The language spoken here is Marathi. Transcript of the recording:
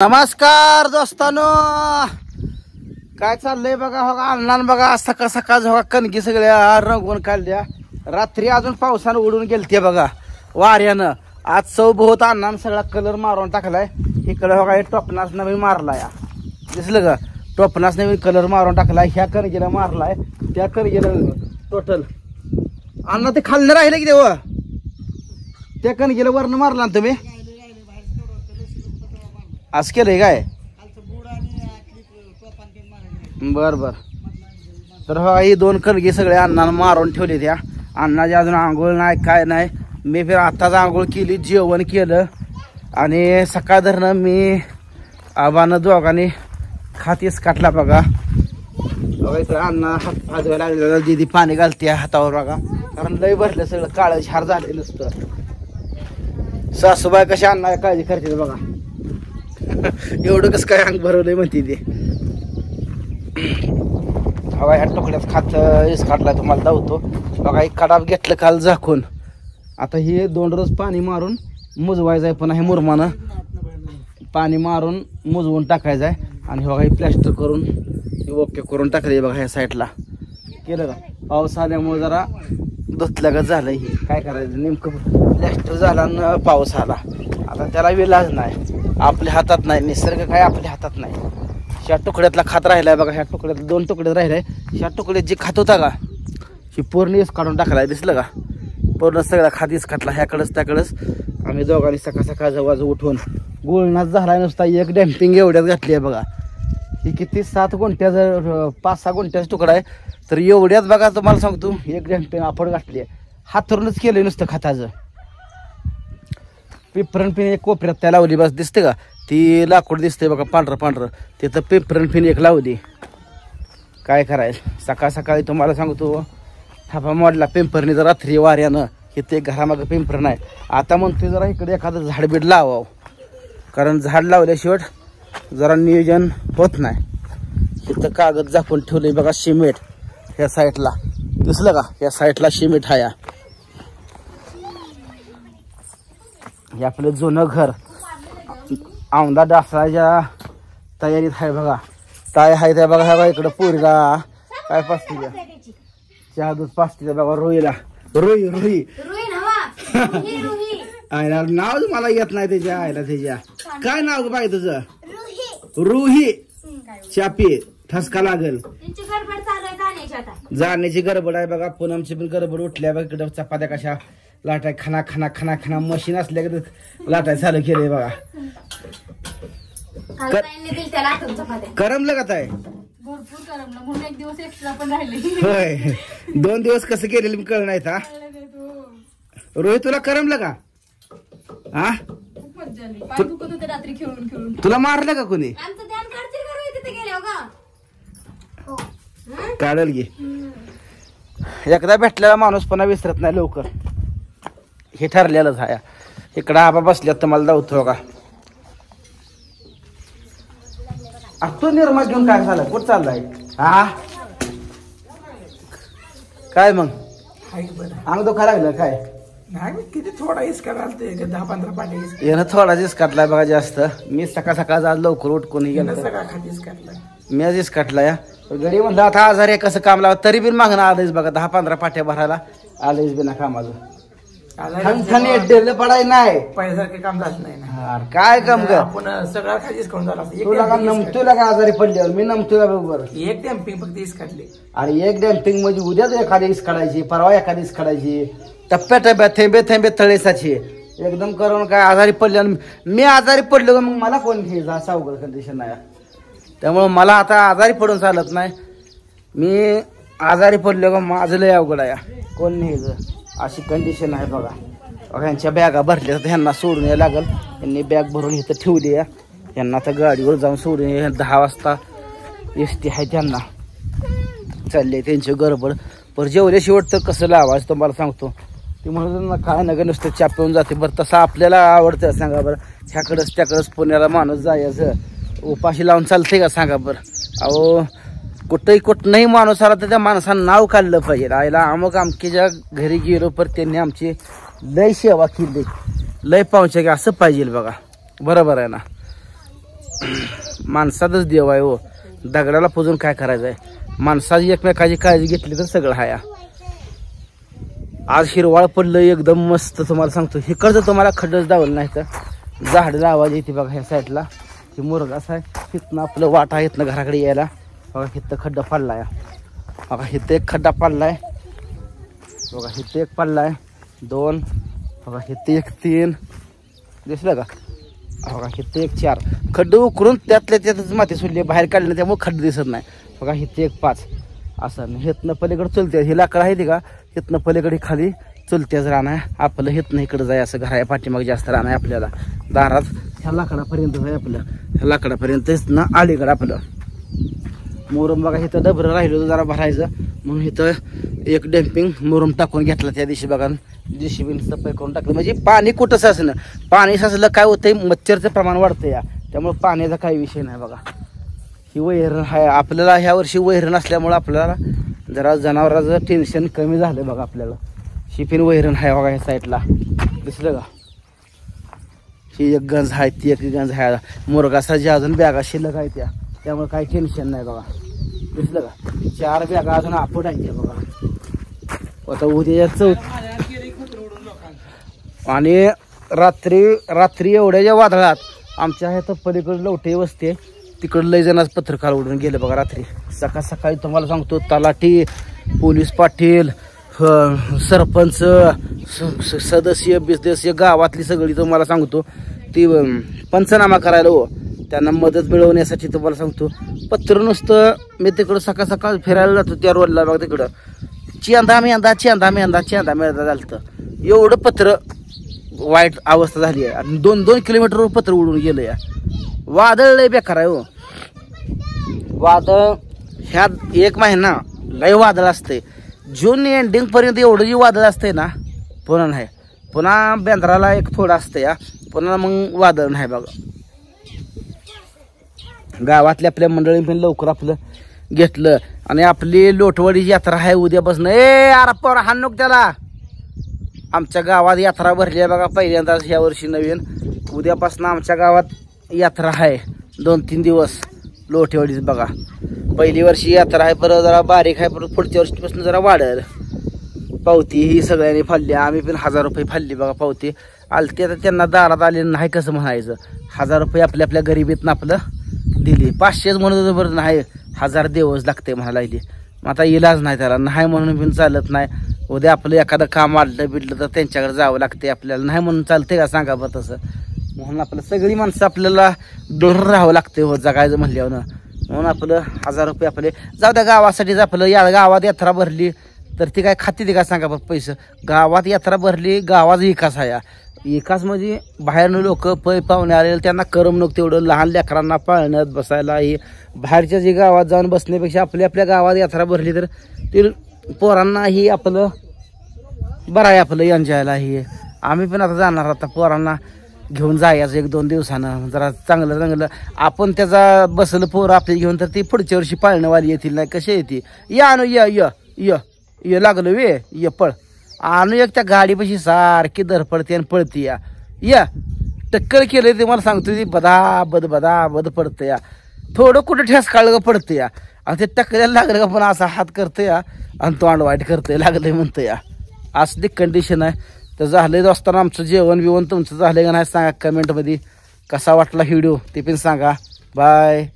नमस्कार दोस्तानो, काय चाललंय बघा. हो अण्णान बघा सकाळ सकाळ हो कणकी सगळ्या रंगवून काढल्या. रात्री अजून पावसानं उडून गेलते बघा वाऱ्यानं. आज सौभोवत अण्णान सगळा कलर मारून टाकलाय. इकडे हो काय टोपनास नवीन मारलाय, दिसलं का? टोपनास नवीन कलर मारून टाकलाय. ह्या कणकीला मारलाय, त्या कणकीला टोटल. अण्णा ते खाल्लं राहिलं की तेव्हा त्या कणकीला वरनं मारला ना तुम्ही? आज केलंय काय? बर बर. तर हो ही दोन कणगी सगळे अण्णानं मारून ठेवले. त्या अण्णाची अजून आंघोळ नाही काय नाही. मी फिर आत्ताच आंघोळ केली, जेवण केलं आणि सकाळ धरणं मी आबानं दोघांनी खातीच काटला बघा. इकडं अण्णा हात धुवायला लागलेला, दिदी पाणी घालते हातावर बघा, कारण लय भरलं सगळं काळं झार झाले नुसतं. सासूबाई कशा अण्णा काळजी करते बघा. एवढं कसं काय अंग भरवलंय म्हणते ते. हवा ह्या टोकड्यात खातला तुम्हाला धावतो बघा. एक कडाप घेतलं काल झाकून. आता हे 2 रोज पाणी मारून मुजवायचं आहे, पण हे मुरमानं पाणी मारून मुजवून टाकायचं आहे. आणि बघा हे प्लॅस्टर करून ओके करून टाकले बघा. ह्या साईडला केलं का? पाऊस आल्यामुळे जरा धुतल्यागत झालं. हे काय करायचं, नेमकं प्लॅस्टर झाला आणि पाऊस आला. आता त्याला विलाज नाही, आपल्या हातात नाही. निसर्ग काय आपल्या हातात नाही. ह्या तुकड्यातला खात राहिलाय बघा. ह्या तुकड्यात 2 तुकडे राहिलाय. ह्या तुकड्यात जे खात होता का ही पूर्ण काढून टाकलाय, दिसलं का? पूर्ण सगळा खातीच खातला ह्याकडंच त्याकडंच. आम्ही दोघांनी सकाळ सकाळ जवळ उठून गुळणाच झालाय नुसता. एक डॅम्पिंग एवढ्यात घातली आहे बघा. ही किती 7 गुंठ्याचा 5-6 गुंठ्याचा तुकडा आहे. तर एवढ्यात बघा तुम्हाला सांगतो एक डॅम्पिंग आपण घातली आहे. हातरूनच केलंय नुसतं खताचं. पिंपरण पिन एक कोपऱ्यात त्या लावली बस, दिसते का? ती लाकूड दिसते बघा पांढरं पांढरं, तिथं पिंपरण पिन एक लावली. काय करायचं, सकाळ सकाळी तुम्हाला सांगतो थापा मोडला पिंपरणीचा रात्री वाऱ्यानं. इथे घरामागं पिंपरण आहे. आता म्हणतोय जरा इकडे एखादं झाडबीड लावावं, कारण झाड लावल्याशिवाय जरा नियोजन होत नाही. इथं कागद झाकून ठेवले बघा सिमेंट. ह्या साईडला दिसलं का? ह्या साईडला सिमेंट आहे. हे आपलं जुनं घर औंधा डासाच्या तयारीत आहे बघा. काय आहे त्या बघा. बघा इकडं पोरीला काय पाचतीच्या चहा दूध पाचतीच्या बघा. रोईला रोई रोई आयला नाव मला येत नाही त्याच्या. आयला त्याच्या काय नाव पाहिजे तुझं? रुही. चापी ठसका लागल. जाण्याची गडबड आहे बघा. पूनमची पण गडबड उठल्या बघा. इकडं चपात्या कशा लाटाय खाना खाना खाना खाना मशीन असल्या की लाटाय चालू केलंय बघा. करमलं का ताय? होय, 2 दिवस कसं केलेलं कळ नाही. रोहित तुला करमलं का? हा, तुला मारलं का कोणी? काढल गे. एकदा भेटलेला माणूस पण विसरत नाही लवकर. हे ठरलेलंच आहे. इकडं आबा बसल्यात तुम्हाला धावतो का? तू निर्मा घेऊन काय झालं? कुठं चाललाय? हा काय मग अंग दुखा लागलं काय? नाही, किती थोडा इसका घालते 10-15 पाठी. यानं थोडाच इसकाटलाय बघा जास्त. मी सकाळ सकाळ आज लवकर उठकून गेलो. मी आज इसकाटलाय. गडी म्हणलं आता आजारी कसं काम लावा, तरी बी मागणं आलंच बघा. 10-15 पाट्या भरायला आलंच बिना कामाचं. पडाय नाही पहिल्यासारखं काम झालं नाही. काय काम कर आपण सगळं खालीच करून झाला. तुला का आजारी पडल्यावर मी नमतोय बरोबर. एक डॅम्पिंग फक्त इस काढले. आणि एक डॅम्पिंग म्हणजे उद्याच एखादी इस काढायची, परवा एखादी इस काढायची. टप्प्या टप्प्या थेंबे थेंबे तळेसाची एकदम करून काय आजारी पडल्यावर मी आजारी पडलो मग मला कोण घ्यायचं असं अवघड कंडिशन नाही. त्यामुळं मला आता आजारी पडून चालत नाही. मी आजारी पडलो का माझं लय अवघड आहे. कोण न्यायचं अशी कंडिशन आहे बघा. ह्यांच्या बॅगा भरल्या तर ह्यांना सोडून यायला लागल. यांनी बॅग भरून इथं ठेवली आहे. यांना तर गाडीवर जाऊन सोडून 10 वाजता एसटी आहे. त्यांना चालले त्यांची गडबड. पर जेवले शेवट तर कसं लावायचं तुम्हाला सांगतो. ती म्हणून काय नगर नुसतं चा पिऊन जाते. बरं तसं आपल्याला आवडतं सांगा बरं. ह्याकडंच त्याकडंच पुण्याला माणूस जायचं उपाशी लावून चालतंय का सांगा बरं? अहो कुठंही माणूस आला तर त्या माणसानं नाव काढलं पाहिजे. आईला अमुक अमकीच्या घरी गेलो पर त्यांनी आमची लय सेवा केली, लय पाहुणचार असं पाहिजे बघा. बरोबर आहे ना? माणसातच देव आहे हो. दगडाला पुजून काय करायचं आहे. माणसाची एकमेकाची काळजी घेतली तर सगळं हाया. आज हिरवाळ पडलं एकदम मस्त. तुम्हाला सांगतो इकडचं तुम्हाला खड्डच दावलं नाही तर झाड लावायची येते बघा. ह्या साईडला ही मुरगास आहे. तिथनं आपलं वाट आहे इथनं घराकडे यायला. बघा इथं खड्डा पडलाय. बघा इथं एक खड्डा पडलाय. बघा इथं एक पडलाय 2. बघा इथं एक 3 दिसलं का. बघा इथं एक 4 खड्डे उकरून त्यातल्या त्यातच माती सोडली बाहेर काढली त्यामुळे खड्डे दिसत नाही. बघा इथं एक 5 असं. हेतनं पलीकडे चलते हे लाकडं आहे ते का. हिथनं पलीकडे खाली चलतेच राहणं आहे आपलं. हिथनं इकडं जाय असं घर आहे पाठीमाग जास्त राहणं आहे आपल्याला. दारात ह्या लाकडापर्यंत जाय आपलं. ह्या लाकडापर्यंत हिथनं अलीकडं आपलं मोरम. बघा इथं डबरं राहिलं जरा भरायचं म्हणून इथं एक डॅम्पिंग मोरम टाकून घेतला त्या दिवशी. बघा JCB सफाई करून टाकलं म्हणजे पाणी कुठं साचणं. पाणी साचलं काय होतंय मच्छरचं प्रमाण वाढतं या. त्यामुळे पाण्याचा काही विषय नाही. बघा ही वैरण आहे आपल्याला. ह्या वर्षी वैरण असल्यामुळं आपल्याला जरा जनावराचं टेन्शन कमी झालं. बघा आपल्याला शिपिन वैरण आहे बघा ह्या साईडला दिसलं का. ही एक गंज आहे ती एक गंज आहे. मुरगासाची अजून बॅगा शिल्लक आहे त्यामुळे काही टेन्शन नाही. बघा दिसलं का 4 बॅगा अजून आपट आहे बघा. आता उद्या आणि रात्री एवढ्या ज्या वादळात आमच्या ह्या पलीकडे लवटे वस्ते तिकडं लय जणांच पत्रकार उडून गेले बघा रात्री. सकाळी तुम्हाला सांगतो तलाठी पोलीस पाटील सरपंच सदस्य बिसदस्य गावातली सगळी तुम्हाला सांगतो ती पंचनामा करायला हो. त्यांना मदत मिळवण्यासाठी तुम्हाला सांगतो पत्र नुसतं. मी तिकडं सकाळ फिरायला जातो त्या रोडला बघा तिकडं चेंदा मेंदा झालं. एवढं पत्र वाईट अवस्था झाली आहे. आणि 2-2 किलोमीटरवर पत्र उडून गेलं या. वादळ लय बेकार आहे हो. वादळ ह्या 1 महिना लय वादळ असते. जून एंडिंग पर्यंत एवढं जी वादळ असते ना पुन्हा नाही. पुन्हा बेंद्राला एक थोडं असतं या. पुन्हा मग वादळ नाही बघा. गावातल्या आपल्या मंडळी पण लवकर आपलं घेतलं. आणि आपली लोटवाडीची यात्रा आहे उद्यापासून. अरे पोरा हाण नको त्याला. आमच्या गावात यात्रा भरली आहे बघा पहिल्यांदाच ह्या वर्षी नवीन. उद्यापासून आमच्या गावात यात्रा आहे 2-3 दिवस लोटेवाडीच बघा. पहिली वर्षी यात्रा आहे परत जरा बारीक आहे परत पुढच्या वर्षीपासून जरा वाढेल. पावती ही सगळ्यांनी फाडली. आम्ही पण 1000 रुपये फाडली बघा पावती. आलती आता त्यांना दारात आले नाही कसं म्हणायचं. 1000 रुपये आपल्या गरिबीतनं आपलं दिली. 500च म्हणत बरं नाही 1000 देवच लागते म्हणायला लागली. मग आता इलाज नाही त्याला. नाही म्हणून पण चालत नाही. उद्या आपलं एखादं काम वाढलं बिडलं तर त्यांच्याकडे जावं लागते आपल्याला. नाही म्हणून चालते का सांगा बरं तसं. म्हणून आपलं सगळी माणसं आपल्याला डोर राहावं लागते हो जगायचं म्हणल्यावर. म्हणून आपलं 1000 रुपये आपले जाऊ द्या गावासाठीच. आपलं या गावात यात्रा भरली तर ती काय खाते ते का सांगा बरं पैसे. गावात यात्रा भरली गावाचा विकास आहे. विकास म्हणजे बाहेरनं लोक पाहुणे आलेले त्यांना करमणूक तेवढं. लहान लेकरांना पाळण्यात बसायला हे बाहेरच्या जे गावात जाऊन बसण्यापेक्षा आपल्या गावात यात्रा भरली तर ते पोरांना ही आपलं बरं आहे आपलं एन्जॉयला. हे आम्ही पण आता जाणार आता पोरांना घेऊन जायचं 1-2 दिवसानं जरा चांगलं. आपण त्याचा बसलं पोरं आपली घेऊन तर ती पुढच्या वर्षी पाळणेवाली येतील नाही कसे येते. या आणू ये लागलं वे ये पळ आणू एक त्या गाडीपाशी सारखी धरपडते आणि पळते या टक्कल केलं ते मला सांगतो ती बद पडतं या. थोडं कुठं ठेस काळ पडतं या. आणि ते टक्कल्याला लागलं का पण असा हात करतं या आणि तोंड वाईट करतंय लागलंय म्हणतं या. असं ती कंडिशन आहे. तर झालंय असताना आमचं जेवण बिवण तुमचं झालं का नाही सांगा कमेंटमध्ये. कसा वाटला व्हिडिओ ते पण सांगा. बाय.